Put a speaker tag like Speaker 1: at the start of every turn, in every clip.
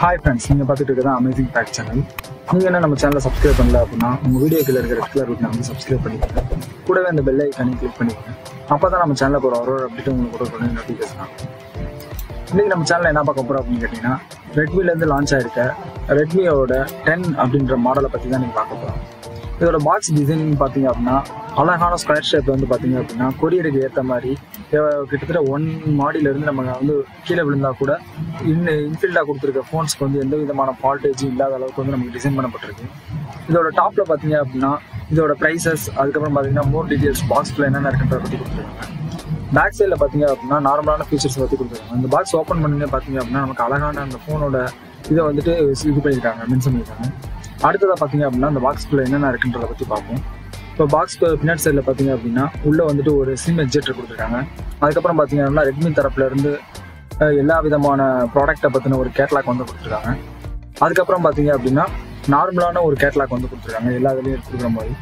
Speaker 1: Hi friends, நீங்கள் பார்த்துட்டு இருக்கிறது அமேசிங் ஃபேக்ட் சேனல். நீங்கள் என்ன நம்ம சேனலை சப்ஸ்கிரைப் பண்ணல அப்படின்னா உங்கள் வீடியோக்கில் இருக்கிற ரெட் கலர் பட்டனை வந்து சப்ஸ்கிரைப் பண்ணிக்கோங்க. கூடவே அந்த பெல் ஐக்கானையும் கிளிக் பண்ணிக்கோங்க. அப்போ தான் நம்ம சேனலில் போகிற ஒரு அப்டேட் உங்களுக்கு கூட நோட்டிஃபிகேஷன் ஆகும். இன்றைக்கி நம்ம சேனலில் என்ன பார்க்க போகிறோம் அப்படின்னு கேட்டிங்கன்னா, ரெட்மிலேருந்து லான்ச் ஆகிருக்க ரெட்மியோட 10 அப்படின்ற மாடலை பற்றி தான் நீங்கள் பார்க்க போகிறோம். இதோட பாக்ஸ் டிசைன் பார்த்தீங்க அப்படின்னா அழகான ஸ்கொயர் ஷேப் வந்து பார்த்தீங்க அப்படின்னா கொரியருக்கு ஏற்ற மாதிரி கிட்டத்தட்ட 1 மாடியிலேருந்து நம்ம வந்து கீழே விழுந்தால் கூட இன்ஃபில்டாக கொடுத்துருக்க ஃபோன்ஸ்க்கு வந்து எந்த விதமான ஃபால்டேஜும் இல்லாத அளவுக்கு வந்து நமக்கு டிசைன் பண்ணப்பட்டிருக்கு. இதோட டாப்பில் பார்த்தீங்க அப்படின்னா இதோட ப்ரைஸஸ், அதுக்கப்புறம் பார்த்தீங்கன்னா மோர் டீட்டெயில்ஸ் பாக்ஸில் என்னென்ன இருக்குன்றத பற்றி கொடுத்துருக்காங்க. பேக் சைடில் பார்த்தீங்க அப்படின்னா நார்மலான ஃபீச்சர்ஸ் பற்றி கொடுத்துருக்காங்க. இந்த பாக்ஸ் ஓப்பன் பண்ணி பார்த்தீங்க அப்படின்னா நமக்கு அழகான அந்த ஃபோனோட இதை வந்துட்டு இது பண்ணியிருக்காங்க, மென்ஷன் பண்ணியிருக்காங்க. அடுத்ததாக பார்த்தீங்க அப்படின்னா அந்த பாக்ஸ்குள்ளே என்னென்ன இருக்குன்றதை பற்றி பார்ப்போம். இப்போ பாக்ஸ்க்கு பின்னாடி சைடில் பார்த்தீங்க அப்படின்னா உள்ளே வந்துட்டு ஒரு சிம் எக்ஜெக்டர் கொடுத்துருக்காங்க. அதுக்கப்புறம் பார்த்தீங்க அப்படின்னா ரெட்மி தரப்புலேருந்து எல்லா விதமான ப்ராடக்ட்டை பற்றின ஒரு கேட்லாக் வந்து கொடுத்துருக்காங்க. அதுக்கப்புறம் பார்த்தீங்க அப்படின்னா நார்மலான ஒரு கேட்லாக் வந்து கொடுத்துருக்காங்க, எல்லா இதுலேயும் கொடுக்குற மாதிரி.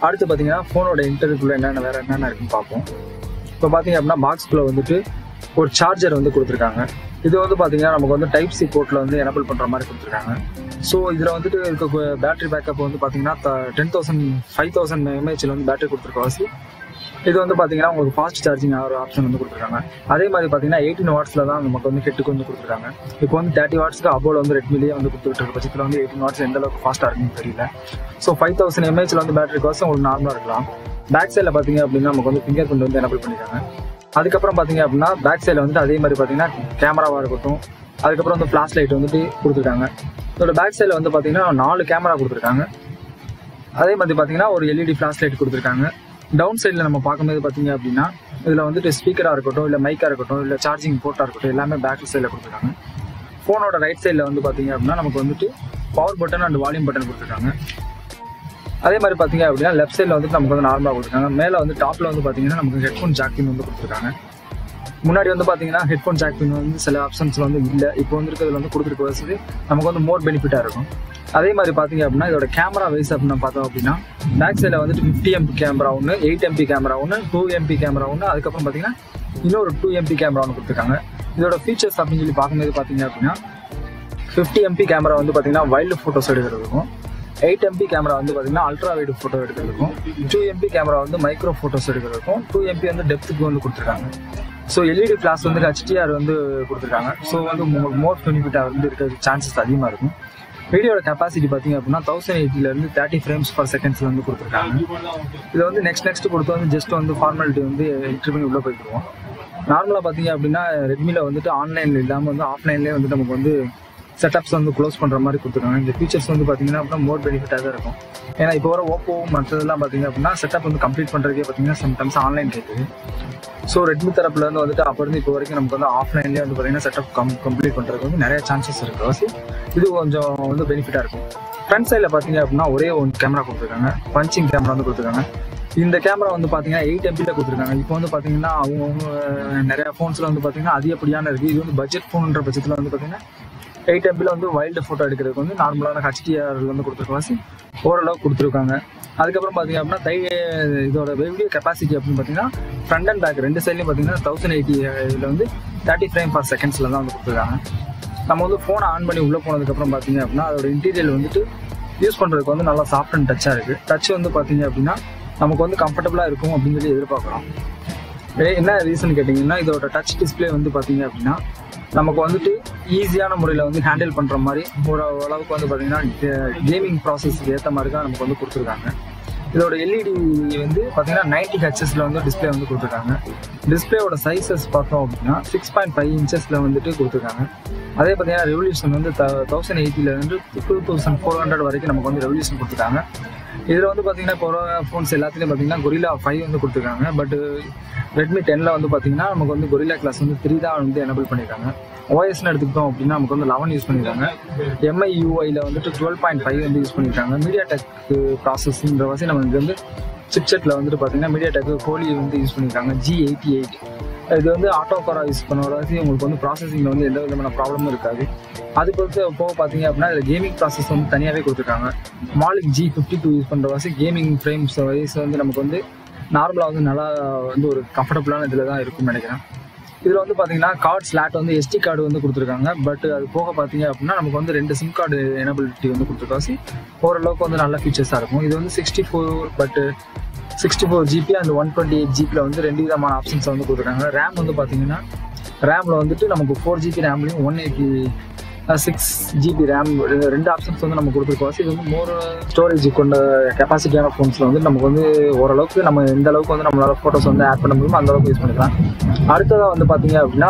Speaker 1: அடுத்து பார்த்தீங்கன்னா ஃபோனோட இன்டர்வியூக்குள்ளே வேறு என்னென்ன இருக்குன்னு பார்ப்போம். இப்போ பார்த்தீங்க அப்படின்னா பாக்ஸ்குள்ளே வந்துட்டு ஒரு சார்ஜர் வந்து கொடுத்துருக்காங்க. இது வந்து பார்த்தீங்கன்னா நமக்கு வந்து டைப் சி போர்ட்டில் வந்து எனபிள் பண்ணுற மாதிரி கொடுத்துருக்காங்க. ஸோ இதில் வந்துட்டு இருக்க பேட்டரி பேக்கப் வந்து பார்த்தீங்கன்னா 5000 mAhல வந்து பேட்டரி கொடுத்துருக்க வாசி. இது வந்து பார்த்தீங்கன்னா உங்களுக்கு ஃபாஸ்ட் சார்ஜிங் ஆகிற ஆப்ஷன் வந்து கொடுத்துருக்காங்க. அதே மாதிரி பார்த்தீங்கன்னா 18 வாட்ஸில் தான் நமக்கு வந்து ஹெட்டுக்கு வந்து கொடுத்துருக்காங்க. இப்போ வந்து 30 வாட்ஸ்க்கு அபோவில் வந்து ரெட்மிலேயே வந்து கொடுத்துட்டு இருக்க பட்சத்தில் வந்து 18 வாட்ஸ் எந்த அளவுக்கு ஃபாஸ்ட்டாக இருக்குன்னு தெரியல. ஸோ 5000 mAhல வந்து பேட்டரி காஸ்ட் உங்களுக்கு நார்மலாக இருக்கலாம். பேக் சைடில் பார்த்தீங்க அப்படின்னா நமக்கு வந்து ஃபிங்கர் பிரிண்ட் வந்து எனபிள் பண்ணியிருக்காங்க. அதுக்கப்புறம் பார்த்தீங்க அப்படின்னா பேக் சைடில் வந்து அதே மாதிரி பார்த்தீங்கன்னா கேமராவாக இருக்கட்டும், அதுக்கப்புறம் வந்து ஃப்ளாஷ் லைட் வந்துட்டு கொடுத்துருக்காங்க. இதோட பேக் சைடில் வந்து பார்த்தீங்கன்னா 4 கேமரா கொடுத்துருக்காங்க. அதே மாதிரி பார்த்தீங்கன்னா ஒரு எல்இடி ஃப்ளாஷ் லைட் கொடுத்துருக்காங்க. டவுன் சைடில் நம்ம பார்க்கும்போது பார்த்தீங்க அப்படின்னா இதில் வந்துட்டு ஸ்பீக்கராக இருக்கட்டும், இல்லை மைக்காக இருக்கட்டும், இல்லை சார்ஜிங் போர்ட்டாக இருக்கட்டும், எல்லாமே பேக் சைடில் கொடுத்துருக்காங்க. ஃபோனோட ரைட் சைடில் வந்து பார்த்தீங்க அப்படின்னா நமக்கு வந்துட்டு power button and volume button கொடுத்துருக்காங்க. அதே மாதிரி பார்த்தீங்க அப்படின்னா லெஃப்ட் சைடில் வந்துட்டு நமக்கு வந்து நார்மலாக கொடுத்துருக்காங்க. மேலே வந்து டாப்பில் வந்து பார்த்தீங்கன்னா நமக்கு ஹெட்ஃபோன் ஜாக் பின் வந்து கொடுத்துருக்காங்க. முன்னாடி வந்து பார்த்தீங்கன்னா ஹெட்ஃபோன் ஜாக் பின் வந்து சில ஆப்ஷன்ஸில் வந்து இல்லை, இப்போ வந்துருக்கிறதுல வந்து கொடுத்துருக்க வசதி நமக்கு வந்து மோர் பெனிஃபிட்டாக இருக்கும். அதே மாதிரி பார்த்தீங்க அப்படின்னா இதோட கேமரா வைஸ் அப்படின்னு பார்த்தோம் அப்படின்னா பேக் சைடில் வந்துட்டு 50 MP கேமரா ஒன்று, 8 MP கேமரா ஒன்று, 2 MP கேமரா ஒன்று, அதுக்கப்புறம் பார்த்தீங்கன்னா இன்னொரு 2 MP கேமரா ஒன்று கொடுத்துருக்காங்க. இதோட ஃபீச்சர்ஸ் அப்படின்னு சொல்லி பார்க்கும்போது பார்த்தீங்க அப்படின்னா 50 MP கேமரா வந்து பார்த்தீங்கன்னா வைல்டு ஃபோட்டோஸ் எடுக்கிறதுக்கும், 8 MP கேமரா வந்து பார்த்தீங்கன்னா அல்ட்ரா வைடு ஃபோட்டோ எடுக்கிறதுக்கும், 2 MP கேமரா வந்து மைக்ரோ ஃபோட்டோஸ் எடுக்கிறதுக்கும், 2 MP வந்து டெப்த்துக்கு வந்து கொடுத்துருக்காங்க. ஸோ எல்இடி ஃப்ளாஷ் வந்து HDR வந்து கொடுத்துருக்காங்க. ஸோ வந்து மோர் பெனிஃபிட்டாக வந்து இருக்கிற சான்சஸ் அதிகமாக இருக்கும். வீடியோட கெப்பாசிட்டி பார்த்தீங்க அப்படின்னா 1080 30 frames per second வந்து கொடுத்துருக்காங்க. இதை வந்து நெக்ஸ்ட் கொடுத்து வந்து ஜஸ்ட் வந்து ஃபார்மாலிட்டி வந்து என்ட்ரி பண்ணி உள்ளே போய்க்குவோம். நார்மலாக பார்த்தீங்க அப்படின்னா ரெட்மியில் வந்துட்டு ஆன்லைனில் இல்லாமல் வந்து ஆஃப்லைன்லேயே வந்து நமக்கு வந்து செட்டப்ஸ் வந்து க்ளோஸ் பண்ணுற மாதிரி கொடுத்துருக்காங்க. இந்த ஃபீச்சர்ஸ் வந்து பார்த்தீங்கன்னா அப்படின்னா மோர் பெனிஃபிட்டாக தான் இருக்கும். ஏன்னா இப்போ வர ஓப்போ மற்றதெல்லாம் பார்த்தீங்க அப்படின்னா செட்டப் வந்து கம்ப்ளீட் பண்ணுறதுக்கே பார்த்தீங்கன்னா சம்டைம்ஸ் ஆன்லைன் கேட்குது. ஸோ ரெட்மி தரப்புலேருந்து வந்துட்டு அப்போ இருந்து இப்போ வரைக்கும் நமக்கு வந்து ஆஃப்லைன்லேயே வந்து பார்த்தீங்கன்னா செட்டப் கம்ப்ளீட் பண்ணுறதுக்கு வந்து நிறைய சான்சஸ் இருக்குது. இது கொஞ்சம் வந்து பெனிஃபிட்டாக இருக்கும். ஃப்ரண்ட் சைடில் பார்த்தீங்க அப்படின்னா ஒரே ஒரு கேமரா கொடுத்துருக்காங்க, பஞ்சிங் கேமரா வந்து கொடுத்துருக்காங்க. இந்த கேமரா வந்து பார்த்தீங்கன்னா 8 MPல கொடுத்துருக்காங்க. இப்போ வந்து பார்த்தீங்கன்னா அவங்க நிறையா ஃபோன்ஸில் வந்து பார்த்தீங்கன்னா அதிகப்படியான இருக்குது. இது வந்து பட்ஜெட் ஃபோனுன்ற பட்சத்தில் வந்து பார்த்தீங்கன்னா 8 MPல வந்து வைல்டு ஃபோட்டோ எடுக்கிறதுக்கு வந்து நார்மலான HDR வந்து கொடுத்துருக்காசி ஓரளவு கொடுத்துருக்காங்க. அதுக்கப்புறம் பார்த்தீங்க அப்படின்னா இதோட வீடியோ கெப்பாசிட்டி அப்படின்னு பார்த்தீங்கன்னா ஃப்ரண்ட் அண்ட் பேக் 2 சைட்லையும் பார்த்தீங்கன்னா 1080 வந்து 30 frames per second தான் வந்து கொடுத்துருக்காங்க. நம்ம வந்து ஃபோனை ஆன் பண்ணி உள்ளே போனதுக்கப்புறம் பார்த்தீங்க அப்படின்னா அதோட இன்டீரியல் வந்துட்டு யூஸ் பண்ணுறதுக்கு வந்து நல்லா சாஃப்ட் அண்ட் டச்சாக இருக்குது. டச் வந்து பார்த்தீங்க அப்படின்னா நமக்கு வந்து கம்ஃபர்டபுளாக இருக்கும் அப்படின்னு சொல்லி எதிர்பார்க்குறோம். என்ன ரீசன் கேட்டிங்கன்னா இதோட டச் டிஸ்பிளே வந்து பார்த்தீங்க அப்படின்னா நமக்கு வந்துட்டு ஈஸியான முறையில் வந்து ஹேண்டில் பண்ணுற மாதிரி ஓரளவுக்கு வந்து பார்த்தீங்கன்னா கேமிங் ப்ராசஸ்க்கு ஏற்ற மாதிரி தான் நமக்கு வந்து கொடுத்துருக்காங்க. இதோட எல்இடி வந்து பார்த்தீங்கன்னா 90 Hz வந்து டிஸ்பிளே வந்து கொடுத்துருக்காங்க. டிஸ்பிளேயோட சைஸஸ் பார்த்தோம் அப்படின்னா 6.5 inches வந்துட்டு கொடுத்துருக்காங்க. அதே பார்த்தீங்கன்னா ரெவல்யூஷன் வந்து 1080 2400 வரைக்கும் நமக்கு வந்து ரெவல்யூஷன் கொடுத்துருக்காங்க. இதில் வந்து பார்த்தீங்கன்னா இப்போ ஃபோன்ஸ் எல்லாத்துலேயும் பார்த்தீங்கன்னா Gorilla 5 வந்து கொடுத்துருக்காங்க. பட் ரெட்மி 10ல் வந்து பார்த்தீங்கன்னா நமக்கு வந்து Gorilla Glass வந்து 3 தான் வந்து எனபிள் பண்ணியிருக்காங்க. OSன்னு எடுத்துக்கிட்டோம் அப்படின்னா நமக்கு வந்து 11 யூஸ் பண்ணியிருக்காங்க. MIUIயில் வந்துட்டு 12.5 வந்து யூஸ் பண்ணியிருக்காங்க. MediaTek ப்ராசஸ்ன்ற வாசி நம்ம இங்கே வந்து சிப்செட்டில் வந்துட்டு பார்த்தீங்கன்னா MediaTek Helio வந்து யூஸ் பண்ணியிருக்காங்க G88. இது வந்து ஆட்டோ காரா யூஸ் பண்ணுற வாசி உங்களுக்கு வந்து ப்ராசஸிங்கில் வந்து எந்த விதமான ப்ராப்ளமும் இருக்காது. அது பொறுத்து போக பார்த்தீங்க அப்படின்னா இதில் கேமிங் ப்ராசஸ் வந்து தனியாகவே கொடுத்துருக்காங்க. Malik G52 யூஸ் பண்ணுற வாசி கேமிங் ஃப்ரேம்ஸ் வைஸ் வந்து நமக்கு வந்து நார்மலாக வந்து நல்லா வந்து ஒரு கம்ஃபர்டபுளான இதில் தான் இருக்கும்னு நினைக்கிறேன். இதில் வந்து பார்த்தீங்கன்னா கார்டு ஸ்லாட் வந்து SD கார்டு வந்து கொடுத்துருக்காங்க. பட் அது போக பார்த்தீங்க அப்படின்னா நமக்கு வந்து 2 சிம் கார்டு எனபிலிட்டி வந்து கொடுத்துருக்காசி. ஓரளவுக்கு வந்து நல்ல ஃபீச்சர்ஸாக இருக்கும். இது வந்து 64 GB அண்ட் 128 GB வந்து 2 விதமான ஆப்ஷன்ஸை வந்து கொடுத்துருக்காங்க. ரேம் வந்து பார்த்தீங்கன்னா ரேமில் வந்துட்டு நமக்கு 4 GB ரேம்லையும் 186 GB ரேம் 2 ஆப்ஷன்ஸ் வந்து நம்ம கொடுத்துருக்கோம். இது வந்து மோர் ஸ்டோரேஜ் கொண்ட கெப்பாசிட்டியான ஃபோன்ஸில் வந்து நமக்கு வந்து ஓரளவுக்கு நம்ம எந்த அளவுக்கு வந்து நம்மளால் ஃபோட்டோஸ் வந்து ஆட் பண்ண முடியுமோ அந்த அளவுக்கு யூஸ் பண்ணிக்கலாம். அடுத்ததாக வந்து பார்த்தீங்க அப்படின்னா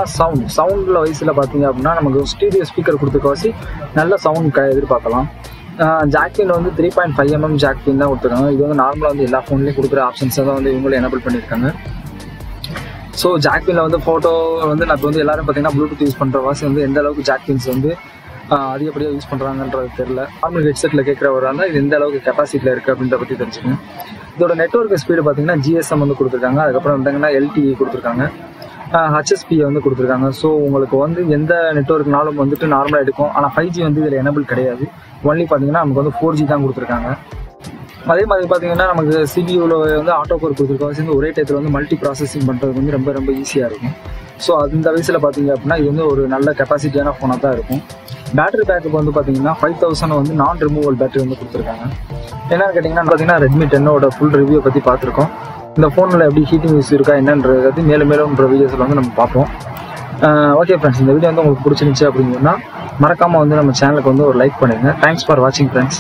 Speaker 1: சவுண்டில் வயசில் பார்த்தீங்க அப்படின்னா நமக்கு ஸ்டீரியோ ஸ்பீக்கர் கொடுத்துருக்கோசி நல்ல சவுண்ட் எதிர்பார்க்கலாம். ஜாக்பின் வந்து 3.5mm ஜாக்பின் தான் கொடுத்துருக்காங்க. இது வந்து நார்மலாக வந்து எல்லா ஃபோன்லேயும் கொடுக்குற ஆப்ஷன்ஸை தான் வந்து இவங்களும் எனபிள் பண்ணியிருக்காங்க. ஸோ ஜாக்பினில் வந்து ஃபோட்டோ வந்து நான் இப்போ வந்து எல்லாரும் பார்த்தீங்கன்னா ப்ளூடூத் யூஸ் பண்ணுற வாசி வந்து எந்த அளவுக்கு ஜாக்பின்ஸ் வந்து அதிகப்படியாக யூஸ் பண்ணுறாங்கன்றது தெரியல. நார்மல் ஹெட்செட்டில் கேட்குறவராக இருந்தால் இது எந்த அளவுக்கு கெப்பாசிட்டியில் இருக்குது அப்படின்ற பற்றி தெரிஞ்சுக்கணும். இதோட நெட்வொர்க் ஸ்பீடு பார்த்தீங்கன்னா GSM வந்து கொடுத்துருக்காங்க. அதுக்கப்புறம் வந்தாங்கன்னா LTE கொடுத்துருக்காங்க. HSP வந்து கொடுத்துருக்காங்க. ஸோ உங்களுக்கு வந்து எந்த நெட்வொர்க்னாலும் வந்துட்டு நார்மலாக எடுக்கும். ஆனால் 5G வந்து இதில் எனபிள் கிடையாது. ஒன்லி பார்த்தீங்கன்னா நமக்கு வந்து 4G தான் கொடுத்துருக்காங்க. அதே மாதிரி பார்த்தீங்கன்னா நமக்கு CPUவில் வந்து ஆட்டோ கோர் கொடுத்துருக்கோம். சேர்ந்து ஒரே டயத்தில் வந்து மல்டி ப்ராசஸிங் பண்ணுறது வந்து ரொம்ப ஈஸியாக இருக்கும். ஸோ அந்த வயசில் பார்த்தீங்க அப்படின்னா இது வந்து ஒரு நல்ல கெப்பாசிட்டியான ஃபோனாக தான் இருக்கும். பேட்டரி பேக்கப் வந்து பார்த்தீங்கன்னா 5000 வந்து நான் ரிமூவல் பேட்டரி வந்து கொடுத்துருக்காங்க. என்னென்னு கேட்டிங்கன்னா பார்த்தீங்கன்னா Redmi 10 ஃபுல் ரிவ்யூ பற்றி பார்த்துருக்கோம். இந்த ஃபோனில் எப்படி ஹீட்டிங் இஷ்யூ இருக்கா என்னன்றது மேலும் வீடியோஸில் வந்து நம்ம பார்ப்போம். ஓகே ஃப்ரெண்ட்ஸ், இந்த வீடியோ வந்து உங்களுக்கு பிடிச்சிருந்துச்சு அப்படின்னா மறக்காமல் வந்து நம்ம சேனலுக்கு வந்து ஒரு லைக் பண்ணிடுங்க. தேங்க்ஸ் ஃபார் வாட்சிங் ஃப்ரெண்ட்ஸ்.